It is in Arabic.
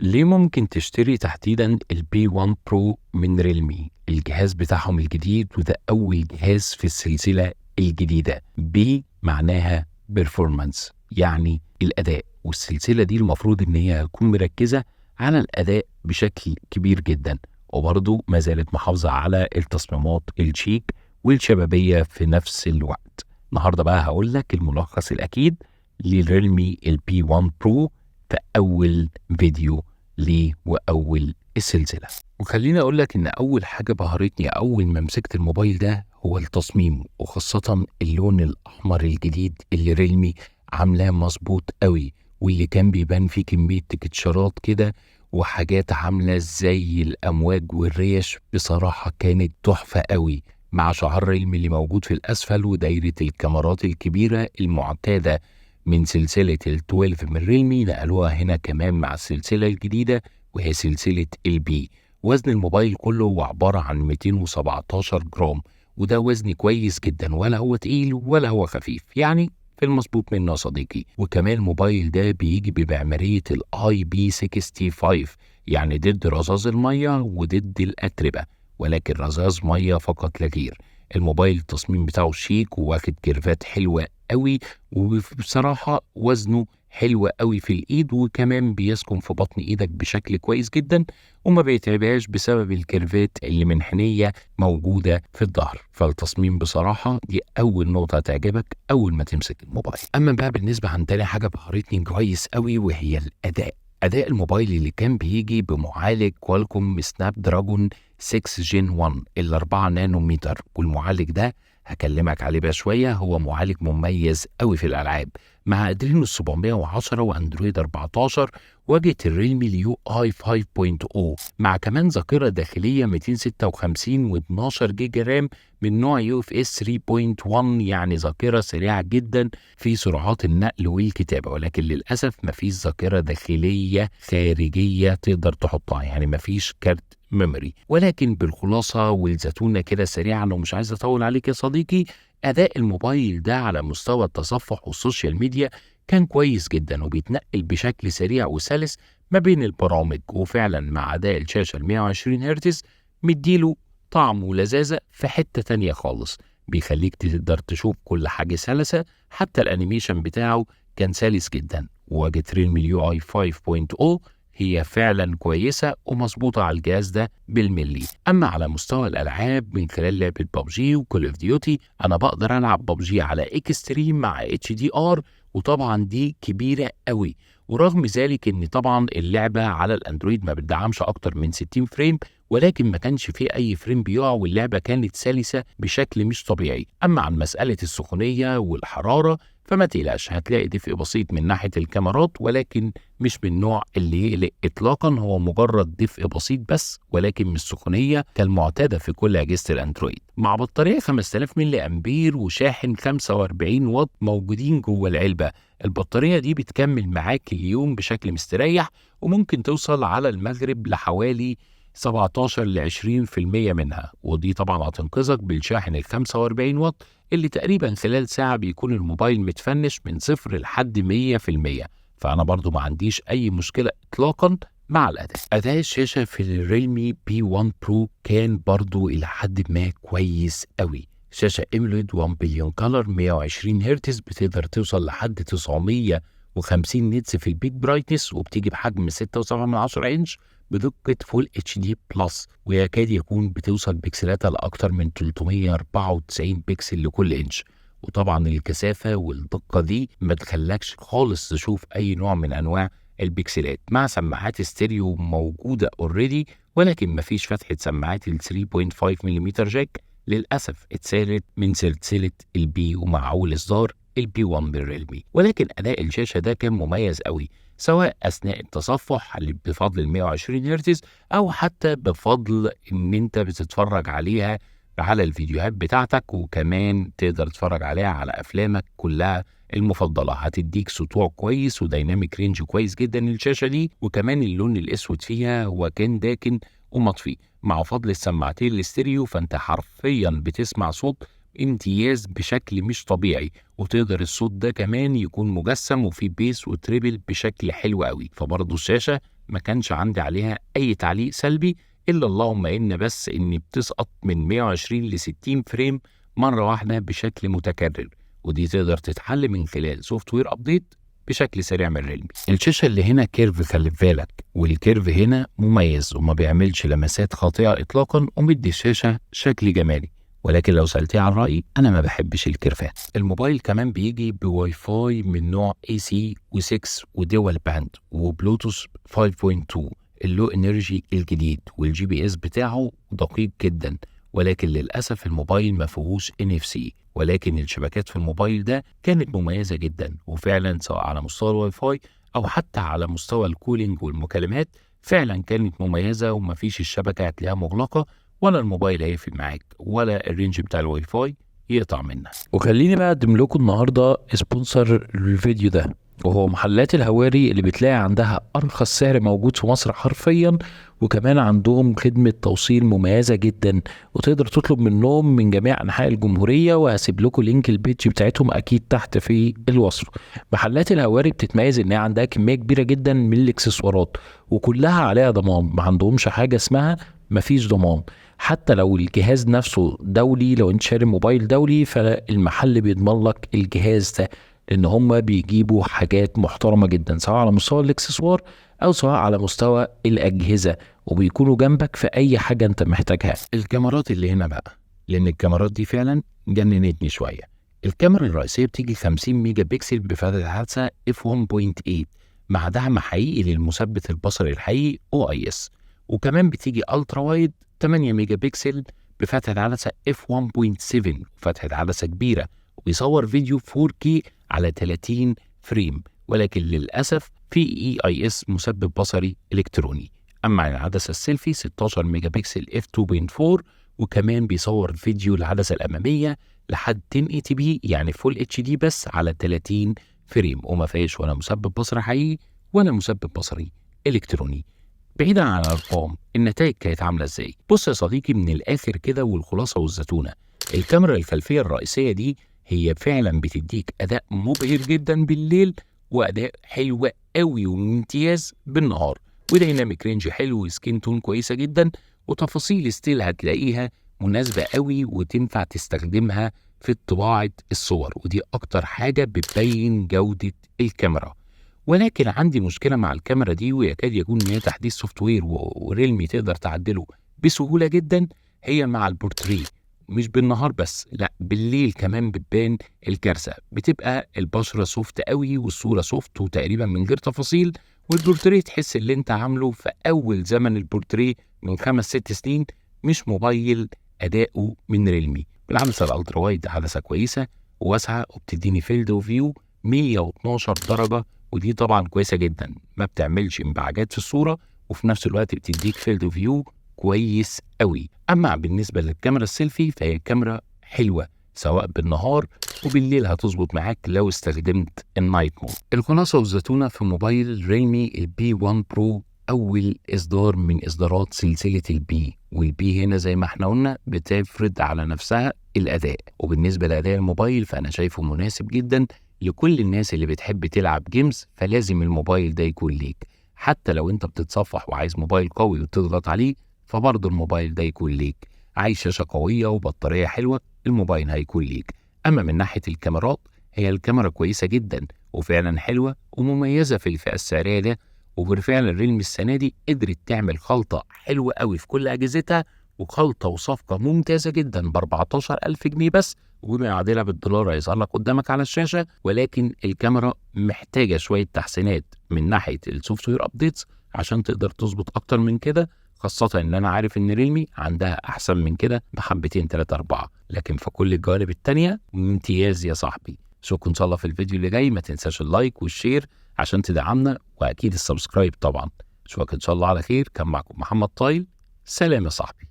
ليه ممكن تشتري تحديدا البي 1 برو من ريلمي؟ الجهاز بتاعهم الجديد، وده أول جهاز في السلسلة الجديدة. بي معناها بيرفورمانس، يعني الأداء، والسلسلة دي المفروض إن هي تكون مركزة على الأداء بشكل كبير جدا، وبرضه ما زالت محافظة على التصميمات الشيك والشبابية في نفس الوقت. النهاردة بقى هقول لك الملخص الأكيد للريلمي البي 1 برو في أول فيديو ليه وأول السلسلة. وخليني أقول لك إن أول حاجة بهرتني أول ما مسكت الموبايل ده هو التصميم، وخاصة اللون الأحمر الجديد اللي ريلمي عاملاه مظبوط قوي، واللي كان بيبان فيه كمية تكتشرات كده وحاجات عاملة زي الأمواج والريش. بصراحة كانت تحفة قوي، مع شعار ريلمي اللي موجود في الأسفل ودايرة الكاميرات الكبيرة المعتادة من سلسلة ال12 من ريلمي، نقلوها هنا كمان مع السلسلة الجديدة وهي سلسلة البي. وزن الموبايل كله هو عبارة عن 217 جرام، وده وزن كويس جدا، ولا هو تقيل ولا هو خفيف، يعني في المظبوط منه يا صديقي. وكمان الموبايل ده بيجي بمعمارية الاي بي 65، يعني ضد رذاذ المية وضد الأتربة، ولكن رذاذ مية فقط لا غير. الموبايل التصميم بتاعه شيك وواخد كيرفات حلوة قوي، وبصراحة وزنه حلو قوي في الايد، وكمان بيسكن في بطن ايدك بشكل كويس جدا، وما بيتعبهاش بسبب الكيرفات اللي منحنية موجودة في الظهر. فالتصميم بصراحة دي اول نقطة تعجبك اول ما تمسك الموبايل. اما بقى بالنسبة عن تاني حاجة بهرتني كويس قوي وهي أداء الموبايل اللي كان بيجي بمعالج كوالكوم سناب دراجون 6 جين 1 ال4 نانومتر، والمعالج ده هكلمك عليه بقى شوية. هو معالج مميز قوي في الألعاب، مع أدرينو 710 وأندرويد 14، واجهة الريلمي اليو اي 5.0، مع كمان ذاكرة داخلية 256 و12 جيجا رام من نوع يو اف اس 3.1، يعني ذاكرة سريعة جدا في سرعات النقل والكتابة. ولكن للأسف مفيش ذاكرة داخلية خارجية تقدر تحطها، يعني مفيش كارت ميموري. ولكن بالخلاصة والزتونة كده سريعا، ومش عايز أطول عليك يا صديقي، أداء الموبايل ده على مستوى التصفح والسوشيال ميديا كان كويس جدا، وبيتنقل بشكل سريع وسلس ما بين البرامج. وفعلا مع أداء الشاشة 120 هرتز مديله طعم ولذاذة في حتة تانية خالص، بيخليك تقدر تشوف كل حاجة سلسة، حتى الأنيميشن بتاعه كان سلس جدا. وواجهة ريلمي اليو اي 5.0 هي فعلا كويسة ومظبوطة على الجهاز ده بالملي. أما على مستوى الألعاب، من خلال لعبة ببجي وكول اوف ديوتي، أنا بقدر ألعب ببجي على اكستريم مع اتش دي ار، وطبعا دي كبيرة قوي. ورغم ذلك ان طبعا اللعبة على الاندرويد ما بتدعمش اكتر من 60 فريم، ولكن ما كانش فيه اي فريم بيقع، واللعبة كانت سلسة بشكل مش طبيعي. اما عن مسألة السخونية والحرارة فما تقلقش، هتلاقي دفء بسيط من ناحية الكاميرات، ولكن مش من النوع اللي يقلق اطلاقا، هو مجرد دفء بسيط بس، ولكن مش سخونية كالمعتادة في كل اجهزة الاندرويد. مع بطارية 5000 ملي امبير وشاحن 45 واط موجودين جوه العلبة. البطارية دي بتكمل معاك اليوم بشكل مستريح، وممكن توصل على المغرب لحوالي 17 ل 20% منها، ودي طبعا هتنقذك بالشاحن ال 45 واط اللي تقريبا خلال ساعة بيكون الموبايل متفنش من 0 لحد 100%. فأنا برضو ما عنديش أي مشكلة إطلاقا مع أداء الشاشة في الريلمي بي 1 برو كان برضو إلى حد ما كويس قوي. شاشة ايموليد 1 بليون كولر 120 هرتز، بتقدر توصل لحد 950 نيتس في البيك برايتنس، وبتيجي بحجم 6.7 انش بدقة فول اتش دي بلس، ويكاد يكون بتوصل بكسلاتها لأكتر من 394 بكسل لكل انش. وطبعا الكثافة والدقة دي ما تخلكش خالص تشوف أي نوع من أنواع البكسلات، مع سماعات ستيريو موجودة اوريدي، ولكن مفيش فتحة سماعات ال 3.5 ملم جاك للأسف اتسالت من سلسلة البي، ومع أول إصدار البي 1 من ريلمي. ولكن أداء الشاشة ده كان مميز قوي، سواء أثناء التصفح بفضل ال 120 هرتز، أو حتى بفضل إن أنت بتتفرج عليها على الفيديوهات بتاعتك، وكمان تقدر تتفرج عليها على أفلامك كلها المفضلة. هتديك سطوع كويس وديناميك رينج كويس جدا الشاشة دي، وكمان اللون الأسود فيها هو كان داكن ومطفي، مع فضل السماعتين الاستيريو فانت حرفيا بتسمع صوت امتياز بشكل مش طبيعي، وتقدر الصوت ده كمان يكون مجسم وفيه بيس وتريبل بشكل حلو قوي. فبرضه الشاشة ما كانش عندي عليها أي تعليق سلبي، إلا اللهم إن بس إني بتسقط من 120 ل60 فريم مرة واحدة بشكل متكرر، ودي تقدر تتحل من خلال سوفت وير أبديت بشكل سريع من ريلمي. الشاشة اللي هنا كيرف، خلي بالك، والكيرف هنا مميز وما بيعملش لمسات خاطئة إطلاقا، ومدي الشاشة شكل جمالي. ولكن لو سألتني عن رأيي، أنا ما بحبش الكيرفات. الموبايل كمان بيجي بواي فاي من نوع AC و6 ودول باند وبلوتوث 5.2 اللو انرجي الجديد، والجي بي اس بتاعه دقيق جدا. ولكن للأسف الموبايل ما فيهوش NFC، ولكن الشبكات في الموبايل ده كانت مميزة جدا، وفعلا سواء على مستوى الواي فاي أو حتى على مستوى الكولينج والمكالمات فعلا كانت مميزة، ومفيش الشبكة هتلاقيها مغلقة، ولا الموبايل هيقفل معاك، ولا الرينج بتاع الواي فاي يقطع منك. وخليني بقى اقدم لكم النهارده سبونسر الفيديو ده، وهو محلات الهواري اللي بتلاقي عندها ارخص سعر موجود في مصر حرفيا، وكمان عندهم خدمة توصيل مميزة جدا، وتقدر تطلب منهم من جميع انحاء الجمهورية. وهسيب لكم لينك البيج بتاعتهم اكيد تحت في الوصف. محلات الهواري بتتميز ان هي عندها كمية كبيرة جدا من الاكسسوارات، وكلها عليها ضمان، ما عندهمش حاجة اسمها مفيش ضمان. حتى لو الجهاز نفسه دولي، لو انت شاري موبايل دولي، فالمحل بيضمن لك الجهاز ده، لان هم بيجيبوا حاجات محترمة جدا سواء على مستوى الاكسسوار او سواء على مستوى الاجهزة، وبيكونوا جنبك في اي حاجة انت محتاجها. الكاميرات اللي هنا بقى، لان الكاميرات دي فعلا جننتني شوية. الكاميرا الرئيسية بتيجي 50 ميجا بكسل بفتحة عدسة f1.8 مع دعم حقيقي للمثبت البصري الحقيقي OIS، وكمان بتيجي الترا وايد 8 ميجا بكسل بفتحة عدسة f1.7 فتحة عدسة كبيرة، وبيصور فيديو 4K على 30 فريم. ولكن للأسف في EIS مثبت بصري إلكتروني. أما العدسة السيلفي 16 ميجا بكسل f2.4، وكمان بيصور فيديو العدسة الأمامية لحد 1080p يعني فول HD بس على 30 فريم، وما فيهاش ولا مثبت بصري حقيقي ولا مثبت بصري إلكتروني. بعيدا عن الارقام، النتائج كانت عامله ازاي؟ بص يا صديقي، من الاخر كده والخلاصه والزتونه، الكاميرا الخلفيه الرئيسيه دي هي فعلا بتديك اداء مبهر جدا بالليل، واداء حلو قوي وامتياز بالنهار، وديناميك رينج حلو، وسكين تون كويسه جدا، وتفاصيل ستيل هتلاقيها مناسبه قوي وتنفع تستخدمها في طباعه الصور، ودي اكتر حاجه بتبين جوده الكاميرا. ولكن عندي مشكلة مع الكاميرا دي، ويكاد يكون ان هي تحديث سوفت وير وريلمي تقدر تعدله بسهولة جدا، هي مع البورتريه. مش بالنهار بس، لا بالليل كمان بتبان الكارثة، بتبقى البشرة سوفت قوي والصورة سوفت وتقريبا من غير تفاصيل، والبورتريه تحس اللي انت عامله في اول زمن البورتريه من 5-6 سنين، مش موبايل اداؤه من ريلمي. بالعدسة الالترا وايد عدسة كويسة وواسعة، وبتديني فيلد اوف فيو 112 درجة، ودي طبعا كويسه جدا، ما بتعملش انبعاجات في الصوره، وفي نفس الوقت بتديك فيلد فيو كويس قوي. اما بالنسبه للكاميرا السيلفي فهي كاميرا حلوه سواء بالنهار، وبالليل هتظبط معاك لو استخدمت النايت مود. الخلاصه والزتونه في موبايل ريلمي البي 1 برو، اول اصدار من اصدارات سلسله البي، والبي هنا زي ما احنا قلنا بتفرض على نفسها الاداء. وبالنسبه لاداء الموبايل فانا شايفه مناسب جدا لكل الناس اللي بتحب تلعب جيمز، فلازم الموبايل ده يكون ليك. حتى لو انت بتتصفح وعايز موبايل قوي وتضغط عليه، فبرضه الموبايل ده يكون ليك. عايز شاشة قوية وبطارية حلوة، الموبايل هيكون ليك. اما من ناحية الكاميرات، هي الكاميرا كويسة جدا وفعلا حلوة ومميزة في الفئة السعرية ده، وبالفعل الريلمي السنة دي قدرت تعمل خلطة حلوة قوي في كل أجهزتها، وخلطة وصفقة ممتازة جدا ب 14,000 جنيه بس، وبما يعادلها بالدولار هيظهر لك قدامك على الشاشة. ولكن الكاميرا محتاجة شوية تحسينات من ناحية السوفت وير ابديتس عشان تقدر تظبط أكتر من كده، خاصة إن أنا عارف إن ريلمي عندها أحسن من كده بحبتين 3-4، لكن في كل الجوانب التانية امتياز يا صاحبي. أشوفكم إن شاء الله في الفيديو اللي جاي، ما تنساش اللايك والشير عشان تدعمنا، وأكيد السبسكرايب طبعا. أشوفك إن شاء الله على خير. كان معكم محمد طايل، سلام يا صاحبي.